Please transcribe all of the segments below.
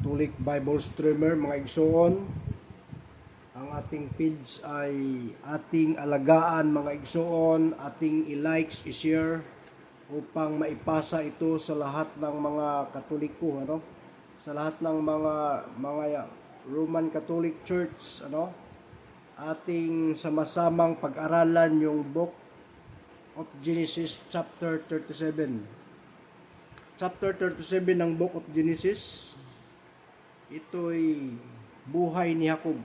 Catholic Bible Streamer, mga igsoon. Ang ating page ay ating alagaan, mga igsoon, ating i-likes, i-share upang maipasa ito sa lahat ng mga Katoliko, sa lahat ng mga Roman Catholic Church, ating sama-samang pag-aralan yung Book of Genesis chapter 37. Chapter 37 ng Book of Genesis, ito'y buhay ni Jacob,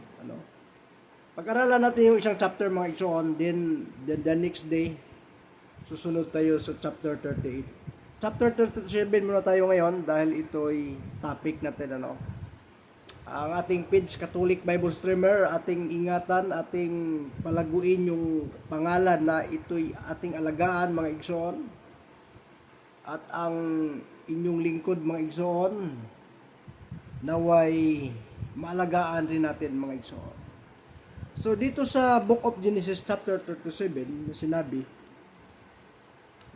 Pag-aralan natin yung isang chapter, mga igsoon, then the next day susunod tayo sa chapter 38. Chapter 37 muna tayo ngayon dahil ito'y topic natin, Ang ating page, Catholic Bible Streamer, ating ingatan, ating palaguin yung pangalan na ito'y ating alagaan, mga igsoon. At ang inyong lingkod, mga igsoon, naway maalagaan rin natin, mga igsoon. So dito sa Book of Genesis chapter 37, sinabi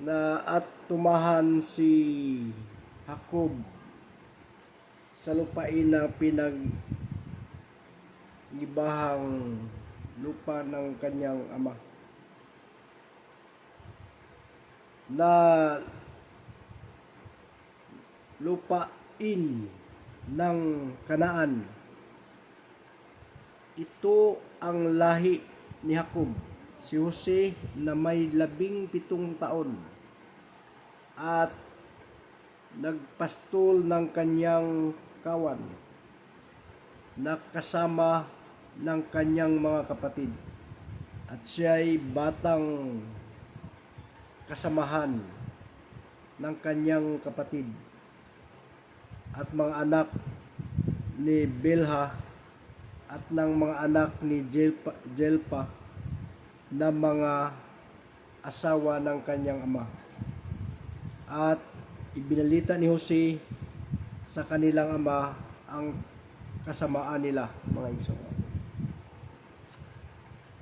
na at tumahan si Jacob sa lupain na pinag-ibahang lupa ng kanyang ama, na lupain ng Kanaan. Ito ang lahi ni Jacob, si Jose, na may 17 taon at nagpastol ng kanyang kawan na kasama ng kanyang mga kapatid, at siya'y batang kasamahan ng kanyang kapatid at mga anak ni Bilha at ng mga anak ni Jelpa na mga asawa ng kanyang ama. At ibinalita ni Jose sa kanilang ama ang kasamaan nila, mga igsoon.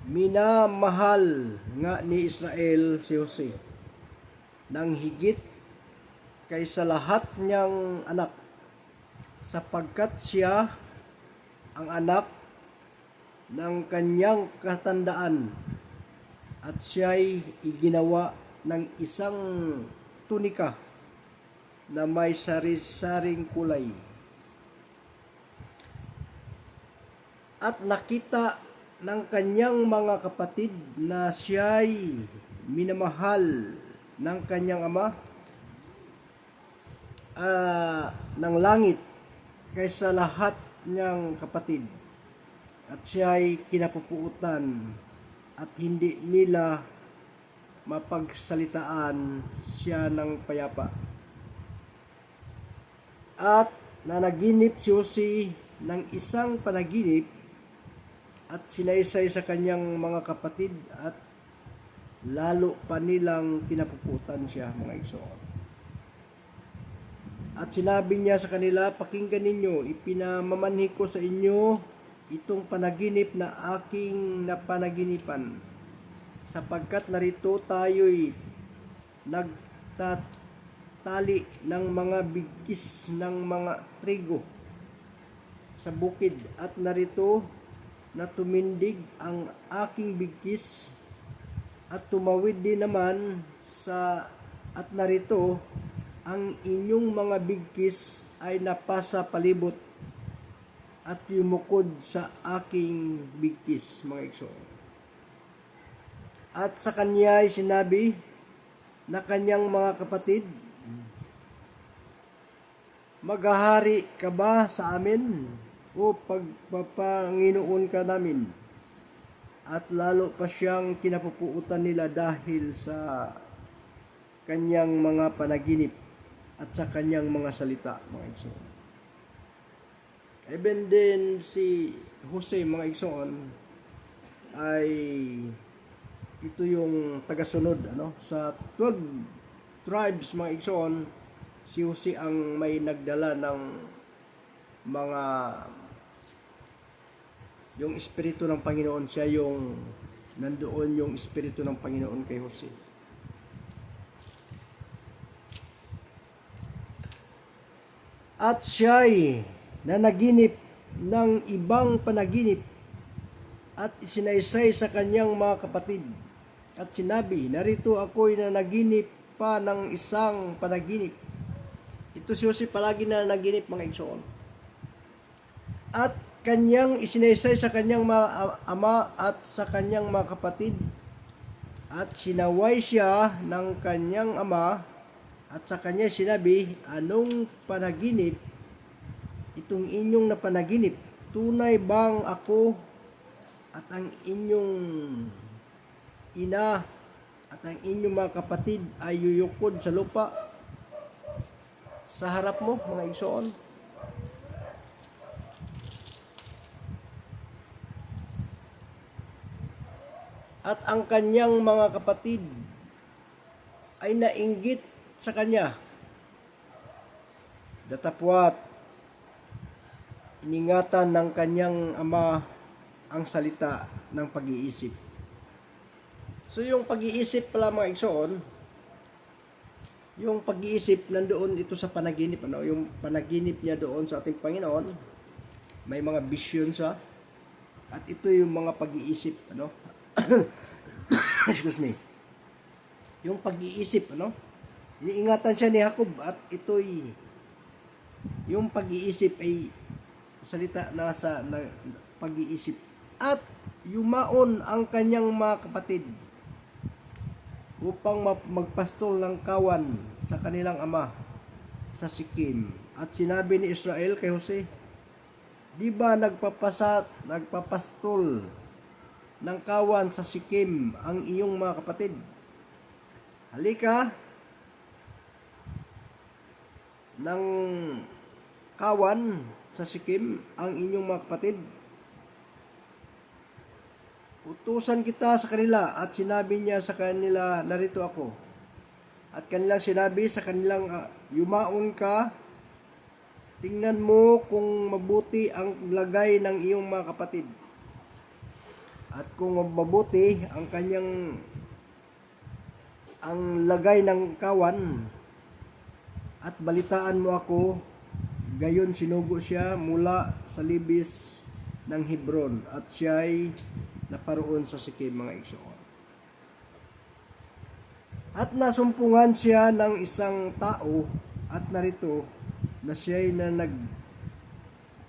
Minamahal nga ni Israel si Jose nang higit kaysa lahat niyang anak, sapagkat siya ang anak ng kanyang katandaan, at siya'y iginawa ng isang tunika na may sari-saring kulay. At nakita ng kanyang mga kapatid na siya'y minamahal ng kanyang ama ng langit kaysa lahat niyang kapatid, at siya'y kinapupuutan at hindi nila mapagsalitaan siya ng payapa. At nanaginip si Jose ng isang panaginip at sinaysay sa kanyang mga kapatid, at lalo pa nilang kinapuputan siya, mga igsoon. At sinabi niya sa kanila, pakinggan ninyo, ipinamamanhi ko sa inyo itong panaginip na aking napanaginipan, sapagkat narito tayo'y nagtatali ng mga bigkis ng mga trigo sa bukid, at narito na tumindig ang aking bigkis at tumawid din naman at narito ang inyong mga bigkis ay napasa palibot at yumukod sa aking bigkis, mga igsoon. At sa kanya ay sinabi na kanyang mga kapatid, maghahari ka ba sa amin o pagpapanginoon ka namin? At lalo pa siyang kinapupuutan nila dahil sa kanyang mga panaginip at sa kanyang mga salita, mga igsoon. Even din si Jose, mga igsoon, ay ito yung tagasunod, sa 12 tribes, mga igsoon. Si Jose ang may nagdala ng mga yung espiritu ng Panginoon. Siya yung nandoon yung espiritu ng Panginoon kay Jose. At siya'y na naginip ng ibang panaginip at isinaysay sa kanyang mga kapatid. At sinabi, narito ako'y nanaginip pa ng isang panaginip. Ito si Jose palagi na nanaginip, mga igsoon. At kanyang isinaysay sa kanyang mga ama at sa kanyang mga kapatid. At sinaway siya ng kanyang ama at sa kanya sinabi, anong panaginip itong inyong napanaginip? Tunay bang ako at ang inyong ina at ang inyong mga kapatid ay yuyukod sa lupa sa harap mo, mga igsoon? At ang kanyang mga kapatid ay nainggit sa kanya. Datapwat, iningatan ng kanyang ama ang salita ng pag-iisip. So yung pag-iisip pala, mga igsoon, yung pag-iisip nandoon ito sa panaginip, yung panaginip niya doon sa ating Panginoon, may mga vision siya, at ito yung mga pag-iisip, excuse me, yung pag-iisip, iniingatan siya ni Jacob, at ito'y yung pag-iisip ay salita na sa pag-iisip. At yumaon ang kanyang mga kapatid upang magpastol ng kawan sa kanilang ama sa Sikim. At sinabi ni Israel kay Jose, di ba nagpapastol ng kawan sa Sikim ang iyong mga kapatid? Halika ng kawan sa Sikim ang inyong mga kapatid. Utusan kita sa kanila, at sinabi niya sa kanila, narito ako. At kanilang sinabi sa kanilang, yumaon ka, tingnan mo kung mabuti ang lagay ng iyong mga kapatid. At kung mabuti ang lagay ng kawan, at balitaan mo ako. Gayon sinugo siya mula sa libis ng Hebron, at siya'y naparoon sa Sikim, mga igsoon. At nasumpungan siya ng isang tao, at narito na siya'y na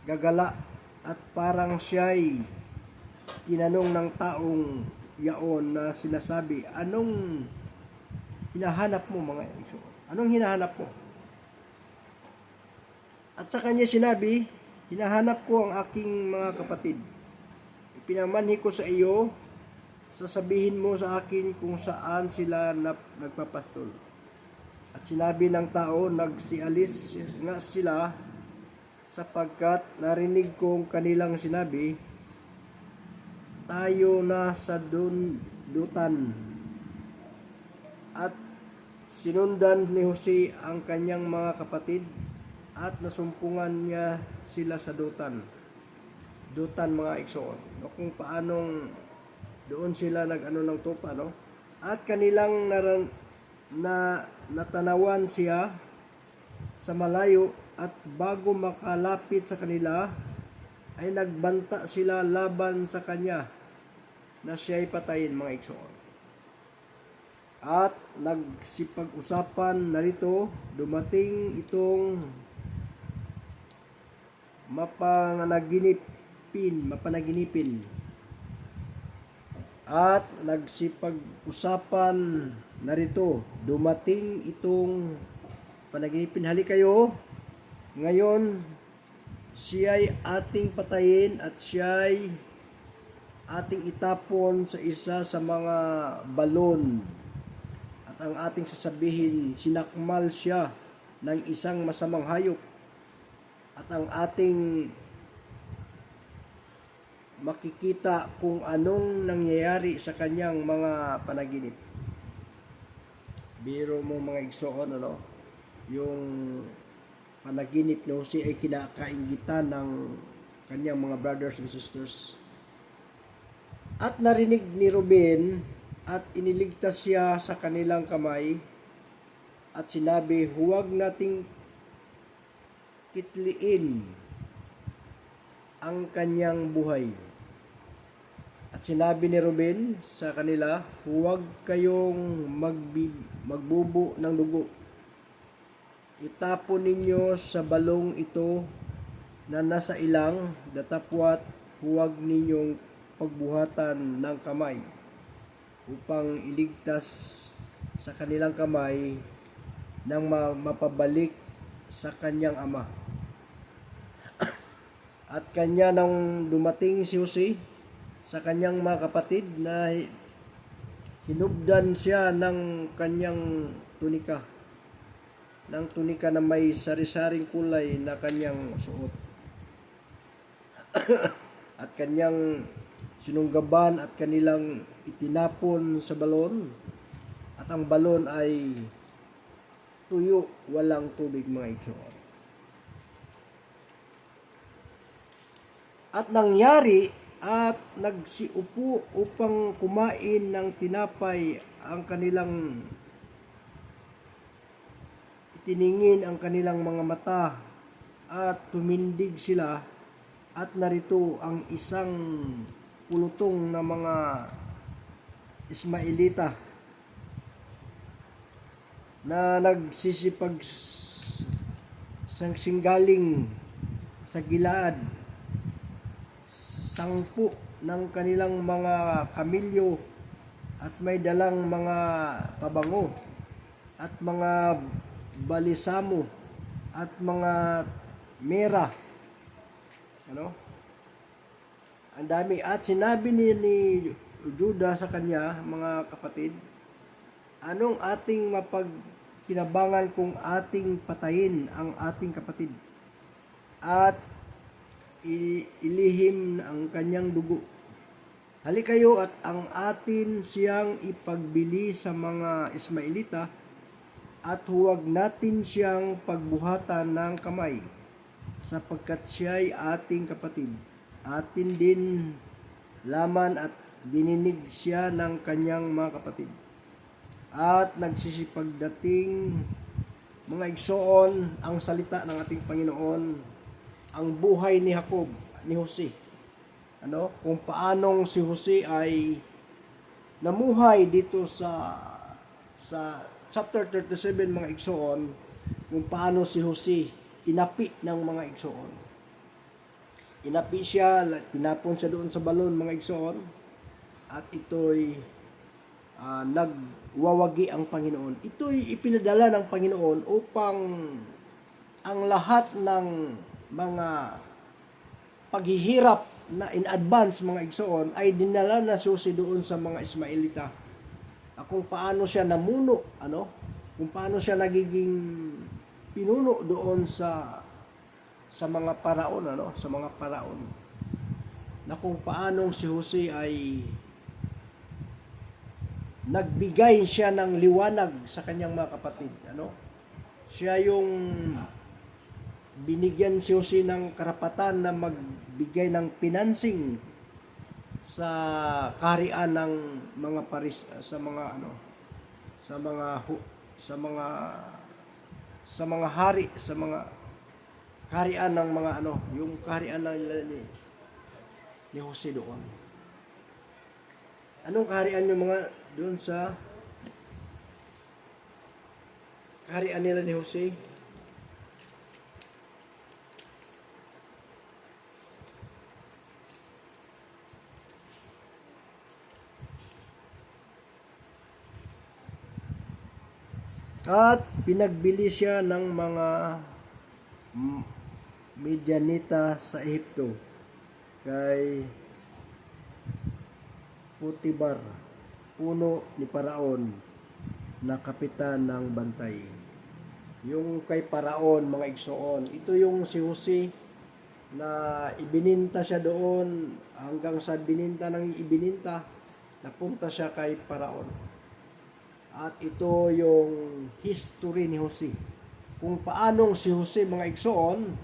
naggagala, at parang siya'y tinanong ng taong yaon na sinasabi, anong hinahanap mo, mga igsoon? Anong hinahanap mo? At sa kanya sinabi, hinahanap ko ang aking mga kapatid. Ipinamanhi ko sa iyo, sasabihin mo sa akin kung saan sila nagpapastol. At sinabi ng tao, nagsialis nga sila sapagkat narinig kong kanilang sinabi, tayo na sa dutan. At sinundan ni Jose ang kanyang mga kapatid, at nasumpungan niya sila sa dutan. Dutan, mga igsoon. Kung paanong doon sila ng tupa, At kanilang natanawan siya sa malayo, at bago makalapit sa kanila, ay nagbanta sila laban sa kanya na siya'y patayin, mga igsoon. At nagsipag-usapan, narito, dumating itong mapanaginipin. At nagsipag-usapan, narito, dumating itong panaginipin. Hali kayo, ngayon siya'y ating patayin, at siya'y ating itapon sa isa sa mga balon. At ang ating sasabihin, sinakmal siya ng isang masamang hayop. At ang ating makikita kung anong nangyayari sa kanyang mga panaginip. Biro mo, mga igsoon, yung panaginip ni Jose ay kinakaingitan ng kanyang mga brothers and sisters. At narinig ni Ruben, at iniligtas siya sa kanilang kamay, at sinabi, huwag nating kitliin ang kanyang buhay. At sinabi ni Ruben sa kanila, huwag kayong magbubo ng dugo. Itapon ninyo sa balong ito na nasa ilang, datapwat huwag ninyong pagbuhatan ng kamay upang iligtas sa kanilang kamay nang mapabalik sa kanyang ama. At kanya nang dumating si Jose sa kanyang mga kapatid na hinubdan siya ng kanyang tunika, na may sari-saring kulay na kanyang suot. At kanyang sinunggaban at kanilang itinapon sa balon, at ang balon ay tuyo, walang tubig, mga igsoon. At nangyari at nagsiupo upang kumain ng tinapay ang kanilang itiningin ang kanilang mga mata, at tumindig sila, at narito ang isang pulutong na mga Ismaelita na nagsisipag singgaling sa Gilead, 10 ng kanilang mga kamilyo, at may dalang mga pabango at mga balisamo at mga mera. Ang dami. At sinabi ni Judah sa kanya, mga kapatid, anong ating mapagkinabangan kung ating patayin ang ating kapatid at ilihim ang kanyang dugo? Halikayo at ang atin siyang ipagbili sa mga Ismaelita, at huwag natin siyang pagbuhatan ng kamay, sapagkat siya'y ating kapatid. Atin din laman, at dininig siya ng kanyang mga kapatid. At nagsisipagdating, mga igsoon, ang salita ng ating Panginoon, ang buhay ni Jacob, ni Jose. Kung paanong si Jose ay namuhay dito sa chapter 37, mga igsoon, kung paano si Jose inapi ng mga igsoon. Inapi siya, tinapon siya doon sa balon, mga igsoon, at ito'y nagwawagi ang Panginoon. Ito'y ipinadala ng Panginoon upang ang lahat ng mga paghihirap na in advance, mga igsoon, ay dinala na si Jose doon sa mga Ismaelita. Kung paano siya namuno, kung paano siya nagiging pinuno doon sa mga paraon, sa mga paraon, na kung paano si Jose ay nagbigay siya ng liwanag sa kanyang mga kapatid. Siya yung binigyan si Jose ng karapatan na magbigay ng financing sa kaharian ng mga sa mga hari, sa mga kaharian ng mga yung kaharian ni Jose doon. Anong kaharian yung mga doon sa kaharian nila ni Jose? At pinagbili siya ng mga Midianita sa Ehipto kay Potibar, puno ni Paraon, na kapitan ng bantay. Yung kay Paraon, mga igsoon, ito yung si Jose na ibininta siya doon, hanggang sa ibininta, napunta siya kay Paraon. At ito yung history ni Jose. Kung paanong si Jose, mga igsoon,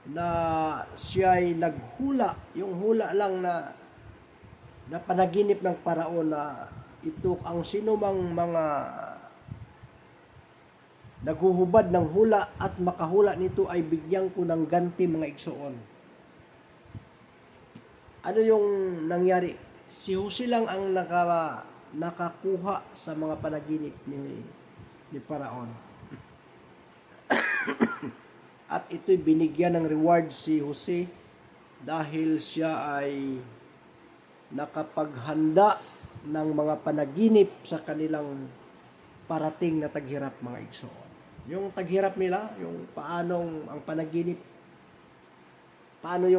na siya'y naghula, yung hula lang na panaginip ng Paraon na ito ang sinumang mga naghuhubad ng hula at makahula nito ay bigyan ko ng ganti, mga igsoon. ano yung nangyari? Si Jose lang ang nakakuha sa mga panaginip ni Paraon. At ito'y binigyan ng reward si Jose dahil siya ay nakapaghanda ng mga panaginip sa kanilang parating na taghirap, mga igsoon. Yung taghirap nila, yung paano yung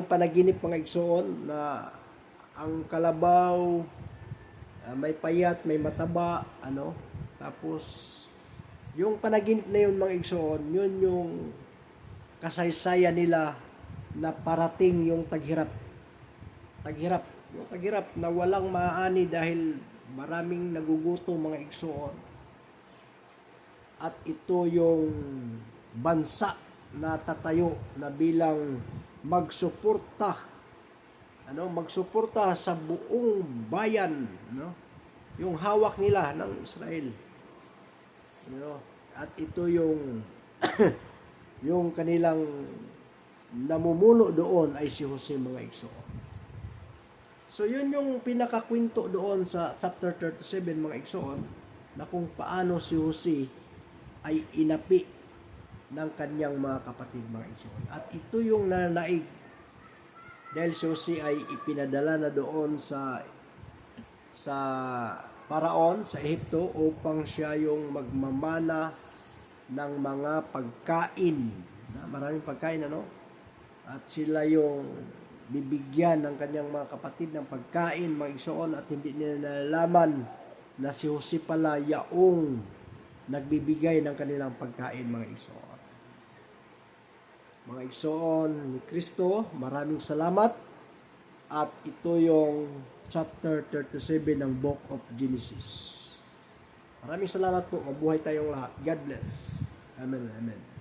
panaginip, mga igsoon, na ang kalabaw, may payat, may mataba, tapos yung panaginip na yun, mga igsoon, yun yung kasaysayan nila na parating yung taghirap. Yung taghirap na walang maaani dahil maraming nagugutom, mga igsoon. At ito yung bansa na tatayo na bilang magsuporta sa buong bayan, yung hawak nila ng Israel. At ito yung yung kanilang namumuno doon ay si Jose, mga igsoon. So yun yung pinakakwento doon sa chapter 37, mga igsoon, na kung paano si Jose ay inapi ng kanyang mga kapatid, mga igsoon. At ito yung nanaig dahil si Jose ay ipinadala na doon sa Paraon sa Ehipto upang siya yung magmamana ng mga pagkain, maraming pagkain, at sila yung bibigyan ng kanyang mga kapatid ng pagkain, mga igsoon, at hindi nila nalalaman na si Jose pala yaong nagbibigay ng kanilang pagkain, mga igsoon. Mga igsoon ni Kristo, maraming salamat. At ito yung chapter 37 ng Book of Genesis. Maraming salamat po. Mabuhay tayong lahat. God bless. Amen. Amen.